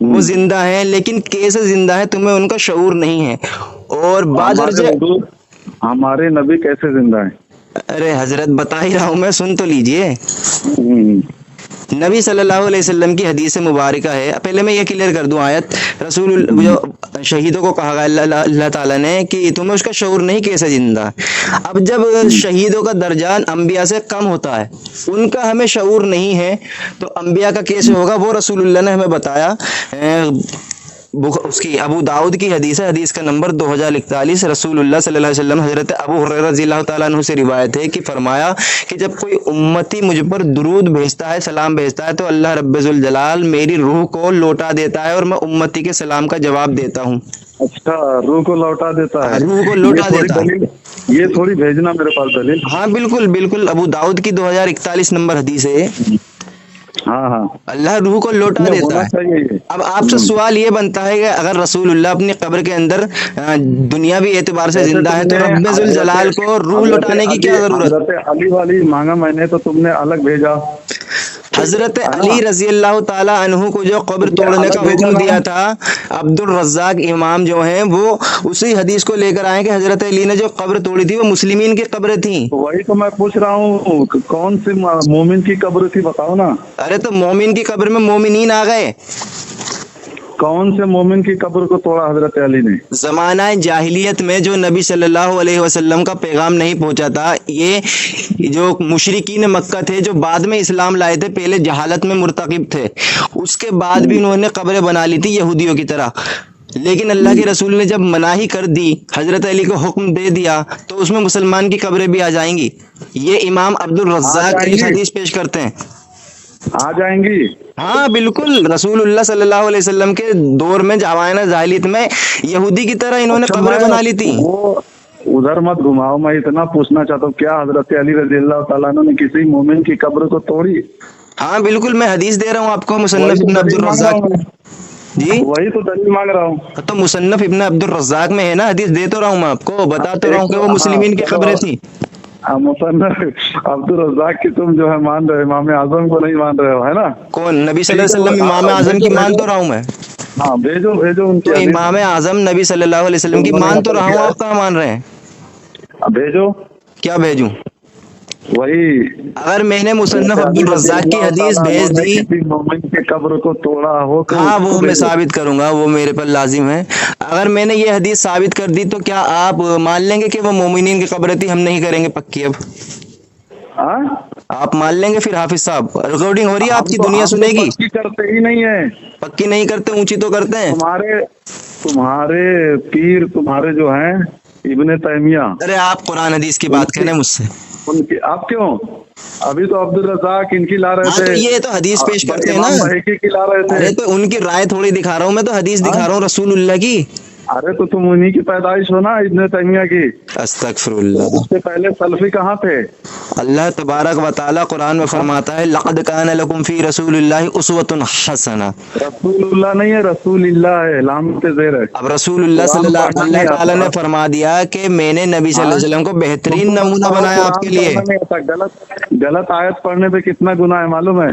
وہ زندہ ہیں، لیکن کیسے زندہ ہے تمہیں ان کا شعور نہیں ہے۔ اور بعض ہمارے نبی کیسے زندہ ہیں؟ ارے حضرت بتا ہی رہا ہوں میں، سن تو لیجئے۔ ہوں، نبی صلی اللہ علیہ وسلم کی حدیث مبارکہ ہے، پہلے میں یہ کلیئر کر دوں آیت، جو شہیدوں کو کہا گیا اللہ تعالیٰ نے کہ تمہیں اس کا شعور نہیں کیسے زندہ۔ اب جب شہیدوں کا درجہ انبیاء سے کم ہوتا ہے، ان کا ہمیں شعور نہیں ہے، تو انبیاء کا کیسے ہوگا؟ وہ رسول اللہ نے ہمیں بتایا۔ اس کی ابو داؤد کی حدیث ہے، حدیث کا نمبر 2041، رسول اللہ صلی اللہ علیہ وسلم حضرت ابو ہریرہ رضی اللہ تعالیٰ عنہ سے روایت ہے کہ فرمایا کہ جب کوئی امتی مجھ پر درود بھیجتا ہے، سلام بھیجتا ہے، تو اللہ رب ذوالجلال میری روح کو لوٹا دیتا ہے اور میں امتی کے سلام کا جواب دیتا ہوں۔ اچھا، روح کو لوٹا دیتا ہے، روح کو لوٹا دیتا ہے۔ یہ تھوڑی بھیجنا میرے پاس دلیل۔ ہاں بالکل بالکل، ابو داؤد کی 2041 نمبر حدیث ہے۔ ہاں ہاں، اللہ روح کو لوٹا دیتا ہے۔ اب آپ سے سوال یہ بنتا ہے کہ اگر رسول اللہ اپنی قبر کے اندر دنیاوی اعتبار سے زندہ ہے تو رب ذوالجلال کو روح لوٹانے کی کیا ضرورت؟ حضرت علی والی مانگا میں نے تو تم نے الگ بھیجا۔ حضرت علی رضی اللہ تعالی عنہ کو جو قبر توڑنے کا حکم دیا تھا، عبد الرزاق امام جو ہیں وہ اسی حدیث کو لے کر آئے کہ حضرت علی نے جو قبر توڑی تھی وہ مسلمین کی قبریں تھیں۔ وہی تو میں پوچھ رہا ہوں، کون سی مومن کی قبر تھی بتاؤ نا۔ ارے تو مومن کی قبر میں مومنین آ گئے۔ کون سے مومن کی قبر کو توڑا حضرت علی نے؟ زمانہ جاہلیت میں جو نبی صلی اللہ علیہ وسلم کا پیغام نہیں پہنچا تھا، یہ جو مشرکین مکہ تھے جو بعد میں اسلام لائے تھے، پہلے جہالت میں مرتکب تھے، اس کے بعد بھی انہوں نے قبریں بنا لی تھی یہودیوں کی طرح۔ لیکن اللہ کے رسول نے جب مناہی کر دی، حضرت علی کو حکم دے دیا، تو اس میں مسلمان کی قبریں بھی آ جائیں گی۔ یہ امام عبد الرزاق ایک حدیث پیش کرتے ہیں۔ آ جائیں گی؟ ہاں بالکل، رسول اللہ صلی اللہ علیہ وسلم کے دور میں جوانہ جاہلیت میں یہودی کی طرح انہوں نے قبریں بنا لی تھی۔ وہ ادھر مت گھماؤ، میں اتنا پوچھنا چاہتا ہوں، کیا حضرت علی رضی اللہ تعالیٰ عنہ نے کسی مومن کی قبر کو توڑی؟ ہاں بالکل، میں حدیث دے رہا ہوں آپ کو، مصنف ابن عبد الرزاق۔ جی وہی تو دلیل مانگ رہا ہوں۔ تو مصنف ابن عبد الرزاق میں ہے نا، حدیث دے تو رہا ہوں میں آپ کو، بتا تو رہا ہوں کہ وہ مسلمین کی قبریں تھیں۔ مصنف عبد الرزاق کی تم جو ہے مان رہے، امام اعظم کو نہیں مان رہے ہو، ہے نا؟ کون؟ نبی صلی اللہ علیہ وسلم امام اعظم کی مان تو رہا ہوں میں۔ ہاں بھیجو بھیجو ان تو کی امام اعظم نبی صلی اللہ علیہ وسلم کی مان تو رہا ہوں، آپ کہاں مان رہے ہیں؟ بھیجو۔ کیا بھیجوں؟ وہی اگر میں نے مصنف عبد الرزاق کی حدیث بھیج دی، کسی مومن کی قبر کو توڑا ہو تو ہاں وہ میں ثابت کروں گا، وہ میرے پر لازم ہے۔ اگر میں نے یہ حدیث ثابت کر دی تو کیا آپ مان لیں گے کہ وہ مومنین کی قبریں تھی؟ ہم نہیں کریں گے پکی۔ اب آپ مان لیں گے پھر حافظ صاحب؟ ریکارڈنگ ہو رہی ہے آپ کی، دنیا سنے گی۔ پکی کرتے ہی نہیں ہے، پکی نہیں کرتے، اونچی تو کرتے ہیں۔ تمہارے پیر تمہارے جو ہیں ابن تیمیہ، ارے آپ قرآن حدیث کی بات کریں مجھ سے، ان کی آپ کیوں؟ ابھی تو عبد الرزاق ان کی لا رہے ہاں تھے، تو یہ تو حدیث پیش کرتے ہیں نا، امام بہقی کی لا رہے تھے۔ ارے تو ان کی رائے تھوڑی دکھا رہا ہوں میں، تو حدیث دکھا رہا ہوں رسول اللہ کی۔ ارے تو تم انہی کی پیدائش ہو نا، ابن تیمیہ کی۔ استغفر اللہ۔ اس سے پہلے سلفی کہاں تھے؟ اللہ تبارک و تعالیٰ قرآن میں فرماتا ہے لقد کان لکم فی رسول اللہ اسوۃ حسنہ۔ رسول اللہ نہیں ہے، رسول اللہ ہے، لام زیر ہے۔ اب رسول اللہ صلی اللہ تعالیٰ نے فرما دیا کہ میں نے نبی صلی اللہ علیہ وسلم کو بہترین نمونہ بنایا آپ کے لیے۔ غلط آیت پڑھنے پہ کتنا گناہ ہے معلوم ہے؟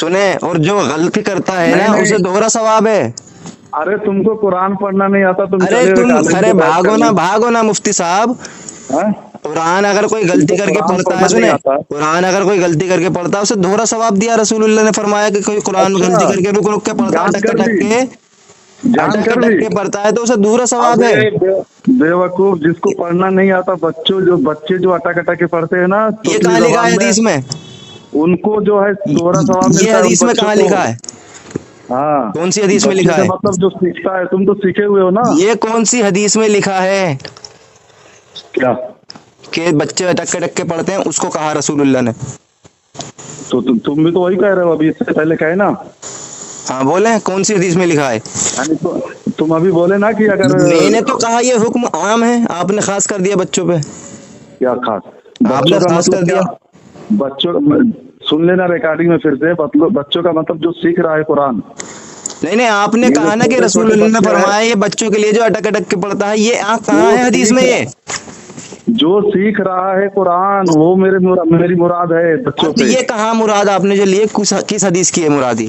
سنیں، اور جو غلطی کرتا ہے نا اسے دوہرا ثواب ہے۔ ارے تم کو قرآن پڑھنا نہیں آتا، ارے بھاگو نا مفتی صاحب۔ قرآن اگر کوئی غلطی کر کے پڑھتا ہے، سنیں، قرآن اگر کوئی غلطی کر کے پڑھتا ہے اسے دوہرا ثواب دیا رسول اللہ نے فرمایا کہ کوئی قرآن غلطی کر کے رک کے پڑھتا ہے، ٹک کے پڑھتا ہے تو اسے دوہرا ثواب ہے۔ بے وقوف، جس کو پڑھنا نہیں آتا، بچے جو اٹک اٹک کے پڑھتے ہیں نا، یہ کہاں لکھا ہے حدیث میں؟ ان کو جو ہے دوہرا ثواب ملتا ہے۔ یہ حدیث میں کہاں لکھا ہے؟ ہاں کون سی حدیث میں لکھا ہے؟ مطلب جو سیکھتا ہے، تم تو سیکھے ہوئے ہو نا۔ یہ کون سی حدیث میں لکھا ہے کیا کہ بچے اٹک کے پڑھتے ہیں؟ اس کو کہا رسول اللہ نے۔ تو تم بھی تو وہی کہہ رہے ہو، ابھی اس سے پہلے کہے نا۔ ہاں بولیں، کون سی حدیث میں لکھا ہے؟ یعنی تم ابھی بولے نا کہ اگر میں نے تو کہا یہ حکم عام ہے، آپ نے خاص کر دیا بچوں پہ۔ کیا خاص؟ آپ نے خاص کر دیا بچوں، سن لینا ریکارڈنگ میں پھر سے، بچوں کا مطلب جو سیکھ رہا ہے قرآن۔ نہیں آپ نے کہا نا کہ رسول اللہ نے فرمایا یہ بچوں کے لیے جو اٹک کے پڑھتا ہے، یہ کہاں ہے حدیث میں؟ یہ جو سیکھ رہا ہے قرآن وہ میری مراد ہے بچوں سے۔ یہ کہاں مراد آپ نے جو لیے، کس حدیث کی ہے مرادی؟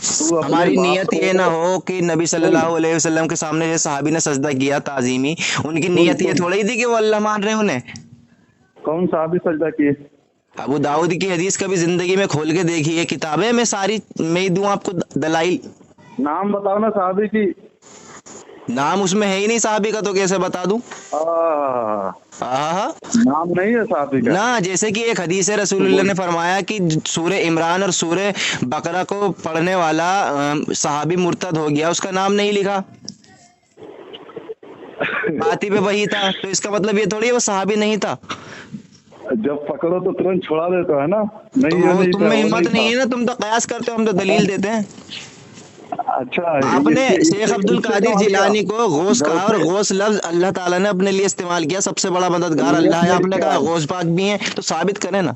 تو اپنے ہماری باپ نیت یہ نہ ہو کہ نبی صلی اللہ علیہ وسلم کے سامنے جو صحابی نے سجدہ کیا تعظیمی، ان کی نیت یہ تھوڑی تھی کہ وہ اللہ مان رہے ہیں انہیں. کون صحابی سجدہ کیے؟ ابو داؤد کی حدیث کبھی زندگی میں کھول کے دیکھیے، کتابیں میں ساری میں ہی دوں آپ کو دلائل. نام بتاؤ نا صحابی کی. نام اس میں ہے ہی نہیں صحابی کا، تو کیسے بتا دوں؟ نام نہیں ہے صحابی کا. نہ، جیسے کہ ایک حدیث رسول اللہ نے فرمایا کہ سورہ عمران اور سورہ بقرہ کو پڑھنے والا صحابی مرتد ہو گیا، اس کا نام نہیں لکھا، آتی پہ وہی تھا، تو اس کا مطلب یہ تھوڑی وہ صحابی نہیں تھا. جب پکڑو تو ترنت چھوڑا دیتا ہے نا. تو نہیں وہ نہیں تم تھا، میں وہ ہمت نہیں نہیں تھا. ہے نا، تم تو قیاس کرتے ہو، ہم تو دلیل دیتے ہیں. اچھا، آپ نے شیخ عبد اس سے القادر کہا گیا جیلانی کو غوث کہا، اور جیسے غوث لفظ اللہ تعالیٰ نے اپنے لیے استعمال کیا، سب سے بڑا مددگار اللہ نیت ہے، آپ میری نے کیا کہا ہے؟ غوث پاک بھی ہیں، تو ثابت کریں نا.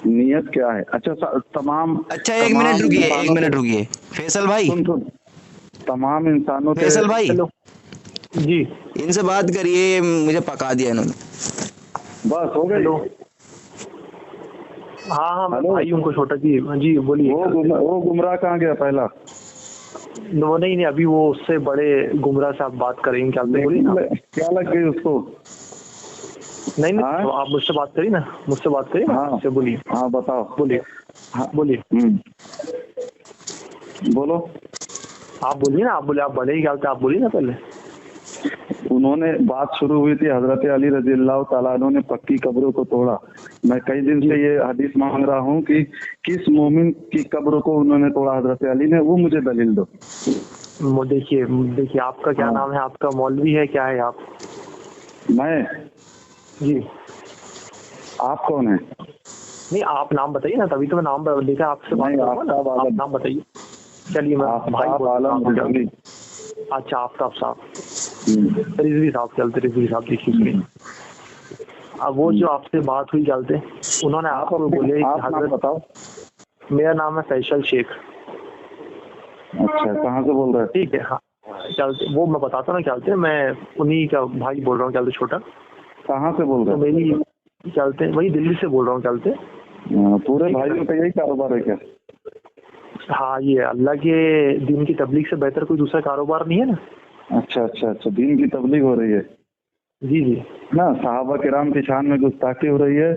نیت کیا ہے؟ اچھا تمام اچھا ایک منٹ تمام رکیے، ایک انسانوں منٹ سے رکیے، فیصل بھائی، سن تمام انسانوں کے. فیصل بھائی ہیلو جی ان سے بات کریے، مجھے پکا دیا انہوں نے. بس ہو گئی. ہیلو ہاں میں ہلو، بھائی ان کو چھوٹا جی بولیے. وہ گمراہ کہاں گیا پہلا؟ وہ نہیں ابھی وہ اس سے بڑے گمراہ سے آپ بات کریں گے کیا؟ بولیے نا. کیا لگ گئی اس کو؟ نہیں ہاں تو آپ مجھ سے بات کریے نا، مجھ سے بات کریے نا، ہاں مجھ سے بولیے. ہاں بتاؤ. بولیے ہاں بولیے بولو. آپ بولیے نا، آپ بولے، آپ بڑے ہی کیا آپ بولیے نا پہلے. انہوں نے بات شروع ہوئی تھی حضرت علی رضی اللہ تعالیٰ عنہ نے پکی قبروں کو توڑا. میں کئی دن سے یہ حدیث مانگ رہا ہوں کہ کس مومن کی قبر کو انہوں نے توڑا حضرت علی نے، وہ مجھے دلیل دو. دیکھیے آپ کا کیا نام ہے؟ آپ کا مولوی ہے کیا ہے آپ؟ میں؟ جی آپ کون ہیں؟ نہیں آپ نام بتائیے نا، تبھی تو میں نام دیکھا آپ سے بات نہیں، کروں گا نا. آپ نام بتائیے. چلیے میں بھائی عالم. اچھا آفتاب صاحب، رضوی صاحب چلتے، رضوی صاحب دیکھیے. اب وہ جو آپ سے بات ہوئی چلتے، انہوں نے آپ کو بولے کہ آپ نام حضرت، بتاؤ. میرا نام ہے فیصل شیخ. اچھا، کہاں سے بول رہے ہیں؟ ٹھیک ہے ہاں چلتے، وہ میں بتاتا ہوں چلتے، میں انہی کا بھائی بول رہا ہوں چلتے چھوٹا. کہاں سے بول تو رہے ہیں؟ میری چلتے وہی دلی سے بول رہا ہوں چلتے. پورے بھائیوں کا یہی کاروبار ہے کیا؟ ہاں یہ اللہ کے دین کی تبلیغ سے بہتر کوئی دوسرا کاروبار نہیں ہے نا. اچھا، دین کی تبلیغ ہو رہی ہے جی نا. صحابہ کرام کی شان میں گستاخی ہو رہی ہے،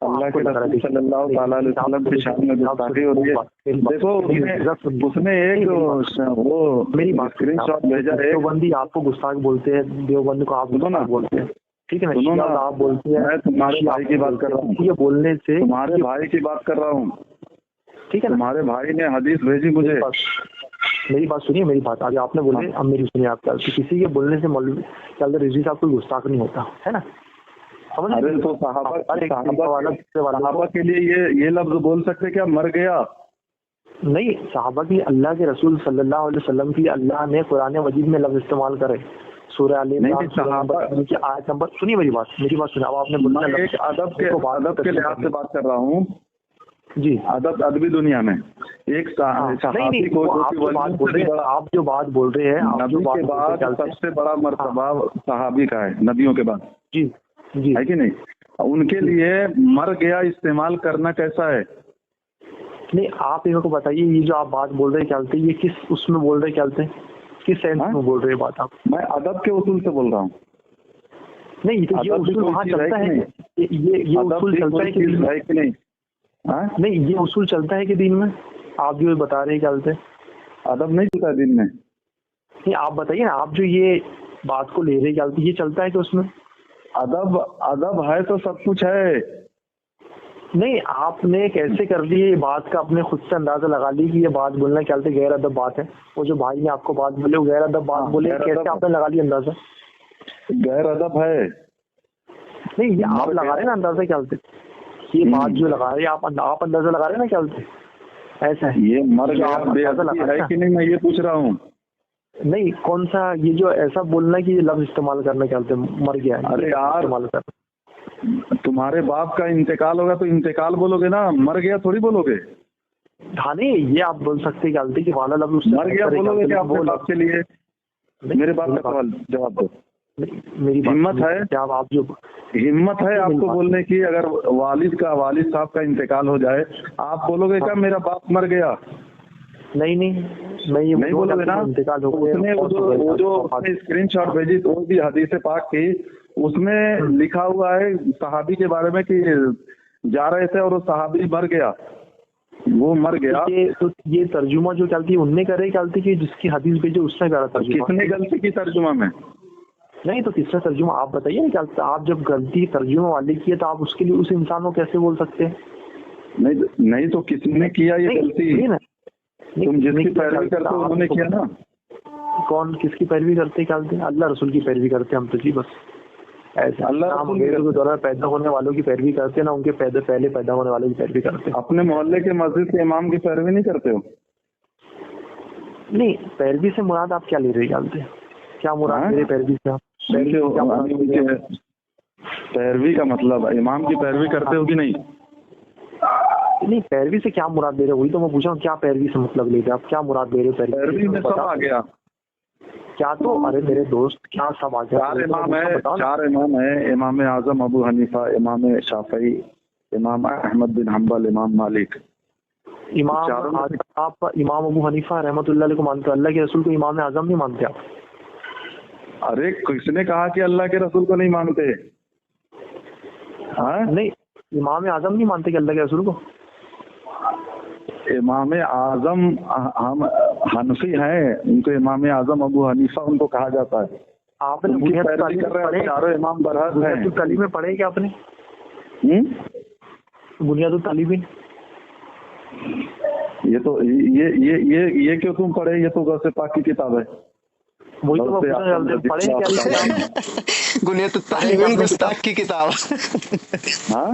اللہ کے رسول صلی اللہ تعالیٰ علیہ وسلم کی شان میں گستاخی ہو رہی ہے. دیکھو اس نے ایک وہ میری بات اسکرین شاٹ بھیجا ہے. دیوبندی آپ کو گستاخ بولتے ہیں، دیوبند کو آپ گستاخ بولتے ہیں، ٹھیک ہے نا. سنو نا، شیعہ آپ بولتے ہیں، میں تمہارے بھائی کی بات کر رہا ہوں. یہ بولنے سے تمہارے بھائی کی بات کر رہا ہوں، ٹھیک ہے نا. تمہارے بھائی نے حدیث بھیجی مجھے. میری بات سنیے، میری بات آگے آپ نے بولے، اب میری سنیے. آپ کا کسی کے بولنے سے مولوی چلتے رضوی صاحب کوئی گستاخ نہیں ہوتا ہے نا. ارے تو صحابہ کے لیے یہ لفظ بول سکتے کیا مر گیا؟ نہیں، صحابہ کی اللہ کے رسول صلی اللہ علیہ وسلم کی اللہ نے قرآن مجید میں لفظ استعمال کرے. سورہ آل عمران کی آیت نمبر، سنیے میری بات سنیے. اب آپ نے بولا ایک ادب کے لحاظ سے بات کر رہا ہوں جی، ادبی دنیا میں ایک صحابی کو آپ جو بات بول رہے ہیں، نبی کے بعد سب سے بڑا مرتبہ صحابی کا ہے، نبیوں کے بعد، جی جی ہے کہ نہیں؟ ان کے لیے مر گیا استعمال کرنا کیسا ہے؟ نہیں آپ ان کو بتائیے، یہ جو آپ بات بول رہے چلتے، یہ کس اس میں بول رہے چلتے، کس سینس میں بول رہے بات آپ؟ میں ادب کے اصول سے بول رہا ہوں. نہیں یہ اصول وہاں چلتا ہے، یہ اصول چلتا ہے کہ نہیں؟ نہیں یہ اصول چلتا ہے کہ دین میں آپ جو بتا رہے چلتے ادب نہیں چلتا دین میں. نہیں آپ بتائیے نا، آپ جو یہ بات کو لے رہے چلتے، یہ چلتا ہے کہ اس میں ادب ہے تو سب کچھ ہے. نہیں آپ نے کیسے کر لی یہ بات کا، اپنے خود سے اندازہ لگا لی کہ یہ بات بولنا چلتے غیر ادب بات ہے. وہ جو بھائی نے آپ کو بات بولے وہ غیر ادب بات بولے، کیسے آپ نے لگا لیا اندازہ؟ غیر ادب ہے. نہیں یہ آپ لگا رہے ہیں نا اندازہ چلتے، یہ بات جو لگا رہے آپ اندازہ لگا رہے ہیں نا چلتے ایسا ہے. یہ مر گیا ہے کہ نہیں، میں یہ پوچھ رہا ہوں. نہیں کون سا یہ جو ایسا بولنا کہ یہ لفظ استعمال کرنا چلتے مر گیا ہے. ارے یار تمہارے باپ کا انتقال ہوگا تو انتقال بولو گے نا، مر گیا تھوڑی بولو گے. ہاں نہیں یہ آپ بول سکتے کہ والا لفظ مر گیا بولو گے کہ آپ کے باپ کے لیے؟ میرے باپ کا سوال جواب دو. ہمت ہے ہمت ہے آپ کو بولنے کی؟ اگر والد صاحب کا انتقال ہو جائے آپ بولو گے کیا میرا باپ مر گیا؟ نہیں میں یہ نہیں بولو گے نا. انتقال ہو اس نے وہ جو اسکرین شاٹ بھیجی تو وہ بھی حدیث پاک کی، اس میں لکھا ہوا ہے صحابی کے بارے میں کہ جا رہے تھے اور وہ صحابی مر گیا، وہ مر گیا. تو یہ ترجمہ جو چلتی ان نے کرے چلتی کہ جس کی حدیث بھیجے اس نے کرا ترجمہ؟ کس نے غلطی کی ترجمہ میں؟ نہیں تو کس نے ترجمہ آپ بتائیے نا. آپ جب غلطی ترجمہ والے کی ہے تو آپ اس کے لیے اس انسان کو کیسے بول سکتے ہیں؟ نہیں تو کس نے کیا یہ غلطی؟ تم جس کی پیروی کرتے ہو انہوں نے کیا نا. کون کس کی پیروی کرتے چلتے ہیں؟ اللہ رسول کی پیروی کرتے ہم تو جی بس ایسا. اللہ کے دوران پیدا ہونے والوں کی پیروی کرتے ہیں نا، ان کے پہلے پیدا ہونے والوں کی پیروی کرتے ہیں. اپنے محلے کے مسجد کے امام کی پیروی نہیں کرتے ہو؟ نہیں، پیروی سے مراد آپ کیا لے رہے جانتے ہیں؟ کیا مراد میرے پیروی سے؟ پیروی کا مطلب امام کی پیروی کرتے ہو کہ نہیں؟ نہیں، پیروی سے کیا مراد لے رہے؟ وہی تو میں پوچھا ہوں، کیا پیروی سے مطلب لے رہے آپ؟ کیا مراد لے رہے پیروی میں سب آ گیا کیا؟ تو ارے میرے دوست کیا سب آ گیا؟ چار امام ہے، امام اعظم ابو حنیفہ، امام شافعی، امام احمد بن حنبل، امام مالک. آپ امام ابو حنیفہ رحمۃ اللہ علیہ کو مانتے ہو، اللہ کے رسول کو امام اعظم نہیں مانتے آپ؟ ارے کس نے کہا کہ اللہ کے رسول کو نہیں مانتے؟ نہیں، امام اعظم نہیں مانتے کہ اللہ کے رسول کو؟ امام اعظم ہم حنفی ہیں، ان کو امام اعظم ابو حنیفہ ان کو کہا جاتا ہے. آپ نے چاروں امام برحق ہیں. تعلیم میں پڑھے کیا آپ نے؟ بنیاد الطالبین یہ تو یہ کیوں تم پڑھے؟ یہ تو غوث پاک کی کتاب ہے. وہی تو پڑھے کیا؟ بنیاد الطالبین گستاخ کی کتاب. ہاں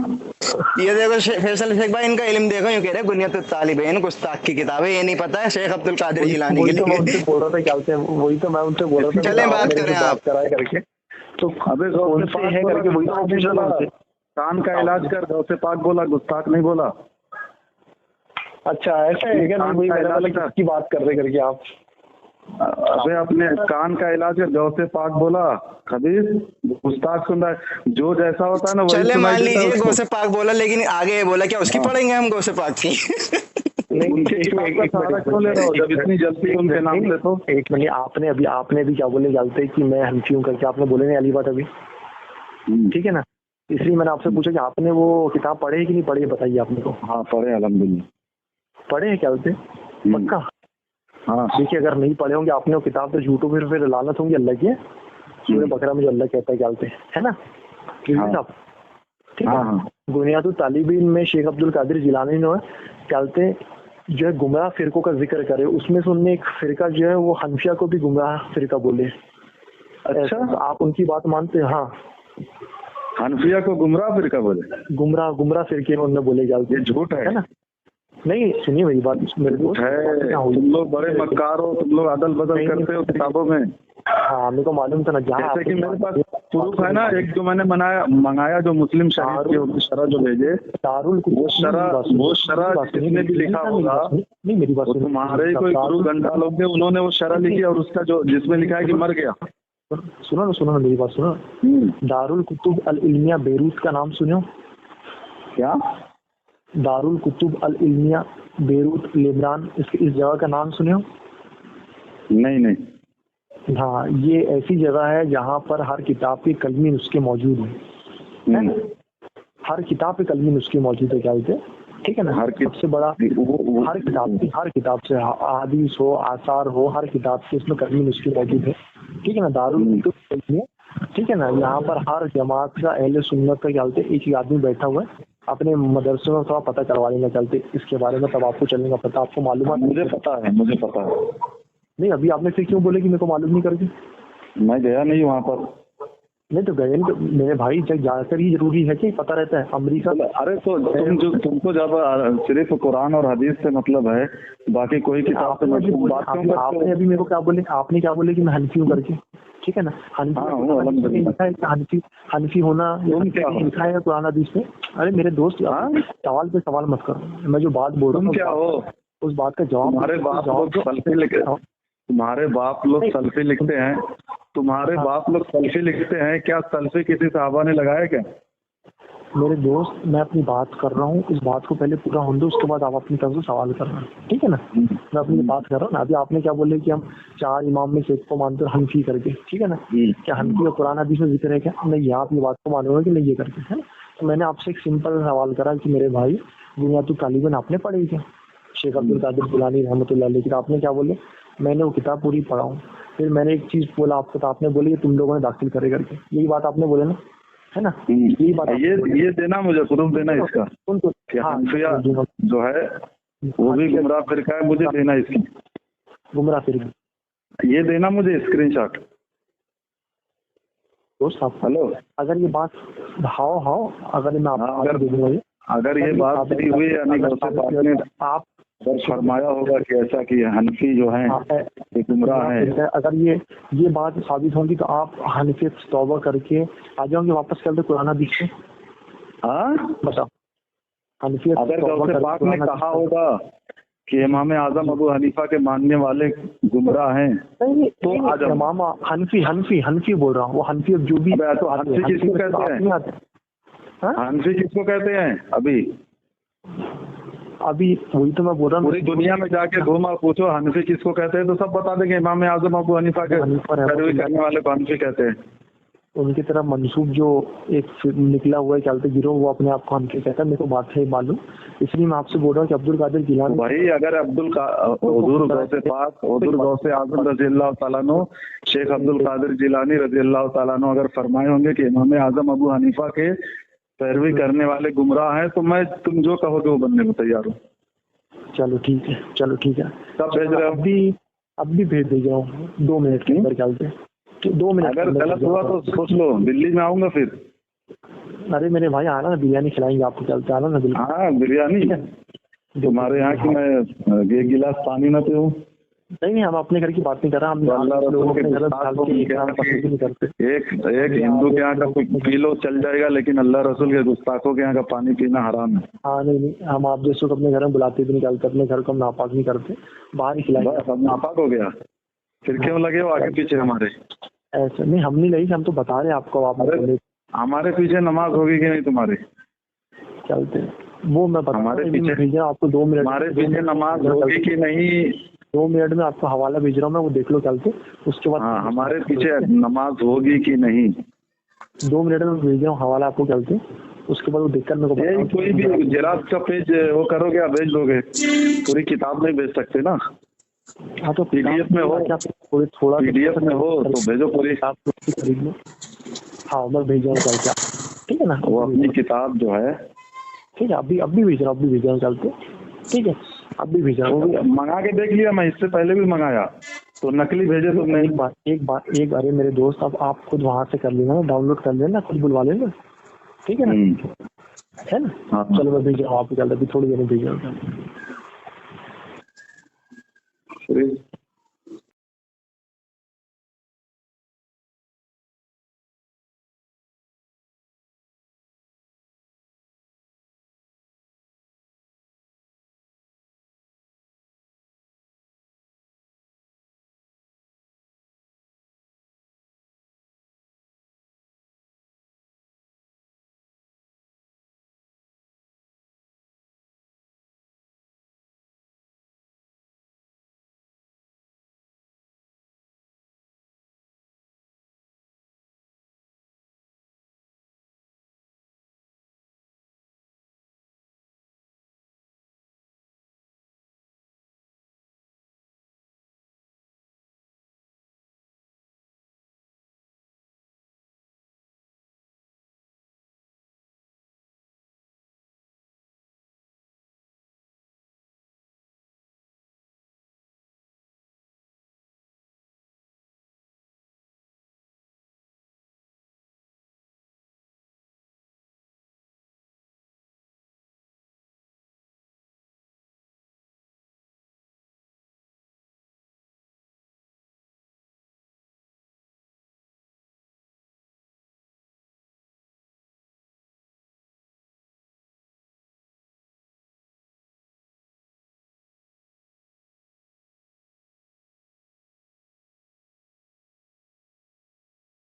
یہ دیکھو فیصل شیخ بھائی، ان کا علم دیکھو، یوں کہہ رہے بنیاد الطالبین گستاخ کی کتاب ہے. یہ نہیں پتا ہے شیخ عبد القادر جیلانی کے لیے. بول رہا تھا کیا ہوتے ہیں، وہی تو میں ان سے بول رہا تھا. چلیں بات کریں آپ کرائے کر کے تو ابے کان کا علاج کر. غوث پاک بولا، گستاخ نہیں بولا. اچھا ایسا ہے کیا؟ کی بات کر رہے کر کے آپ؟ ابے اپنے کان کا علاج کر. غوث پاک بولا خبیث، گستاخ سن رہا ہے. جو جیسا ہوتا ہے نا چلے مان لیجیے غوث پاک بولا، لیکن آگے بولا کیا اس کی پڑھیں گے ہم غوث پاک کی؟ جب اتنی جلدی ان کے نام سے تو ایک منٹ، آپ نے ابھی کیا بولے جانتے کہ میں حنفی ہوں کر کے آپ نے بولے نہیں علی بات ابھی، ٹھیک ہے نا؟ اس لیے میں نے آپ سے پوچھا کہ آپ نے وہ کتاب پڑھے کہ نہیں پڑھی، بتائیے آپ نے کو. ہاں پڑھے، الحمدللہ پڑھے ہیں کیا بولتے پکا؟ ہاں دیکھیے اگر نہیں پڑھے ہوں گے آپ نے وہ کتاب تو جھوٹوں پھر لعنت ہوں گی اللہ کی. سورہ بقرہ میں جو اللہ کہتا ہے کیا بولتے ہے نا، ٹھیک ہے. بنیاد الطالبین میں شیخ عبد القادر جیلانی نے کیا بولتے جو ہے گمراہ فرقوں کا ذکر کرے، اس میں سے انہوں نے ایک فرقہ جو ہے وہ حنفیہ کو بھی گمراہ فرقہ بولے. اچھا آپ ان کی بات مانتے ہیں؟ ہاں، حنفیہ کو گمراہ فرقہ بولے؟ گمراہ فرقے انہوں نے بولے جاتے. یہ جھوٹ ہے نا؟ نہیں سنیے میری بات، تم لوگ بڑے مکار ہو، تم لوگ عدل بدل کرتے ہو کتابوں میں. ہاں میرے کو معلوم تھا نا. جیسے کہ میرے پاس پروف ہے نا، ایک جو میں نے منگایا جو مسلم شریف کی شرح جو بھیجے، وہ شرح جس نے بھی لکھا ہوگا تمہارے کوئی گرو گنڈا لوگ تھے، انہوں نے وہ شرح لکھی اور اس کا جو جس میں لکھا ہے کہ مر گیا. سنو میری بات سنو. دارالکتب العلمیہ بیروت کا نام سنو؟ کیا دارالکتب العلمیہ بیروت لبنان، اس جگہ کا نام سنو؟ نہیں. ہاں، یہ ایسی جگہ ہے جہاں پر ہر کتاب کے کلمی نسخے موجود ہیں. ہر کتاب پہ کلمی نسخے موجود ہے کیا بولتے، ٹھیک ہے نا؟ سب سے بڑا ہر کتاب سے احادیث ہو، آثار ہو، ہر کتاب سے اس میں کلمی نسخے موجود ہے، ٹھیک ہے نا؟ دارالکتب، ٹھیک ہے نا؟ یہاں پر ہر جماعت کا اہل سنت کا کیا بولتے ایک ہی آدمی بیٹھا ہوا ہے. اپنے مدرسے میں تھوڑا پتہ کروا لینا چلتے اس کے بارے میں، تب آپ کو چلنے کا پتہ، آپ کو معلومات. مجھے پتا ہے. نہیں ابھی آپ نے پھر کیوں بولے کہ میرے کو معلوم نہیں کر کے؟ میں گیا نہیں وہاں پر. نہیں تو گئے تو میرے بھائی جا کر ہی ضروری ہے کہ پتہ رہتا ہے امریکہ. ارے تو تم کو جب صرف قرآن اور حدیث سے مطلب ہے، باقی کوئی کتاب سے آپ نے ابھی میرے کو کیا بولے؟ آپ نے کیا بولے کہ میں حنفی ہوں کر کے، ٹھیک ہے نا؟ حنفی ہونا لکھا ہے قرآن حدیث میں. ارے میرے دوست سوال پہ سوال مت کرو، میں جو بات بول رہا ہوں اس بات کا جواب. تمہارے باپ لوگ سلفی لکھتے ہیں، تمہارے باپ لوگ سلفی لکھتے ہیں. کیا سلفی کسی صحابہ نے لگایا کیا؟ میرے دوست میں اپنی بات کر رہا ہوں، اس بات کو پہلے پورا ہونے دو، اس کے بعد آپ اپنی طرف سے سوال کر رہے ہیں، ٹھیک ہے نا؟ میں اپنی بات کر رہا ہوں نا. ابھی آپ نے کیا بولے کہ ہم 4 امام میں سے ایک کو مانتے ہیں حنفی کر کے، ٹھیک ہے نا؟ کیا حنفی اور قرآن حدیث میں ذکر ہے کیا؟ نہیں، آپ یہ بات کو مانو گے کہ نہیں یہ کر کے، ہے نا؟ تو میں نے آپ سے ایک سمپل سوال کرا کہ میرے بھائی بنیاد الطالبین آپ نے پڑھی کیا؟ شیخ عبد القادر جیلانی رحمۃ اللہ علیہ کی. آپ نے کیا بولے؟ میں نے وہ کتاب پوری پڑھا ہوں. پھر میں نے ایک چیز بولا آپ کو، تو آپ نے بولی کہ تم لوگوں نے داخل کرے کر کے، یہی بات آپ نے بولے نا، ہے نا؟ یہی بات یہ دینا مجھے پروف دینا اس کا کہ حنفیہ جو ہے وہ بھی گمراہ فرقہ ہے، مجھے دینا اس کی گمراہ فرقہ، یہ دینا مجھے اسکرین شاٹ. دوست آپ ہلو، اگر یہ بات ہاؤ اگر میں آپ کو اگر یہ بات صحیح ہوئی یعنی آپ فرمایا ہوگا کہ ایسا کہ حنفی جو ہیں یہ گمراہ ہیں، اگر یہ بات ثابت ہوگی تو آپ حنفیت سے توبہ کر کے آ جاؤ گے واپس کر دے قرآن حدیث سے. ہاں بتاؤ حنفیت اگر غوث پاک نے کہا ہوگا کہ امام اعظم ابو حنیفہ کے ماننے والے گمراہ ہیں تو آ جاؤ. امام حنفی بول رہا ہوں، وہ حنفی جو بھی حنفی کس کو کہتے ہیں؟ حنفی کس کو کہتے ہیں؟ ابھی وہی تو میں بول رہا ہوں، پوری دنیا میں جا کے گھوما پوچھو حنفی کس کو کہتے ہیں تو سب بتا دیں گے امام اعظم ابو حنیفہ کے پیروی کرنے والے کو حنفی کہتے ہیں. ان کی طرف منسوب جو ایک نکلا ہوا ہے چلتے گروہ، وہ اپنے آپ کو حنفی کہتا ہے. میرے کو بات ہے معلوم، اس لیے میں آپ سے بول رہا ہوں کہ عبد القادر جیلانی بھائی اگر حضور غوث پاک حضور غوث اعظم رضی اللہ تعالیٰ عنہ شیخ عبد القادر جیلانی رضی اللہ تعالیٰ عنہ اگر فرمائے ہوں گے کہ امام اعظم ابو حنیفہ کے پیروی کرنے والے گمراہ ہیں تو میں تم جو کہو گے وہ بننے کو تیار ہوں. چلو ٹھیک ہے. کب بھیج رہے ہو؟ اب بھی بھیج رہا ہوں 2 منٹ کے اندر. چلتے 2 منٹ. اگر غلط ہوا تو سوچ لو، دلی میں آؤں گا پھر. ارے میرے بھائی آنا نا، بریانی کھلائیں گے آپ کو. چلتے آنا نا. ہاں بریانی تمہارے یہاں کی میں ایک گلاس پانی نہ پیوں. نہیں ہم اپنے گھر کی بات نہیں کر رہے، ہم ایک ہندو کے یہاں کا پی لو چل جائے گا، لیکن اللہ رسول کے گستاخوں کے یہاں کا پانی پینا حرام ہے. ہاں نہیں ہم آپ جیسے کو اپنے گھر میں بلاتے بھی نہیں چلتے، اپنے گھر کو ہم ناپاک نہیں کرتے، باہر ہی کھلائیں گے. ناپاک ہو گیا پھر کیوں لگے ہو آگے پیچھے ہمارے؟ ایسا نہیں، ہم نہیں لگی، ہم تو بتا رہے ہیں آپ کو. آپ ہمارے پیچھے نماز ہوگی کہ نہیں تمہارے؟ چلتے وہ میں ہمارے پیچھے بھیجا آپ کو 2 منٹ. ہمارے پیچھے نماز ہوگی کہ نہیں 2 منٹ میں آپ کو حوالہ بھیج رہا ہوں میں، وہ دیکھ لو چلتے. اس کے بعد ہمارے پیچھے نماز ہوگی کہ نہیں 2 منٹ میں بھیج رہا ہوں حوالہ آپ کو چلتے. اس کے بعد وہ دیکھ کر میرے کو کوئی بھی جراث کا پیج وہ کرو گے بھیج دو گے، پوری کتاب نہیں بھیج سکتے نا. ہاں تو پی ڈی ایف میں ہو، تھوڑا پی ڈی ایف میں ہو تو بھیجو پوری. خرید لو. ہاں میں بھیج رہا ہوں چلتے، ٹھیک ہے نا. وہ اپنی کتاب جو ہے ٹھیک ہے ابھی بھیج رہا ہوں چلتے. ٹھیک ہے اب بھی بھیجا منگا کے دیکھ لیا، میں اس سے پہلے بھی منگایا تو نکلی بھیجے تم نے. ایک بات ارے میرے دوست اب آپ خود وہاں سے کر لینا، ڈاؤن لوڈ کر لینا، خود بلوا لینا، ٹھیک ہے نا. چلو میں بھیج رہا ہوں آپ کو، ابھی تھوڑی دیر میں بھیج رہا ہوں.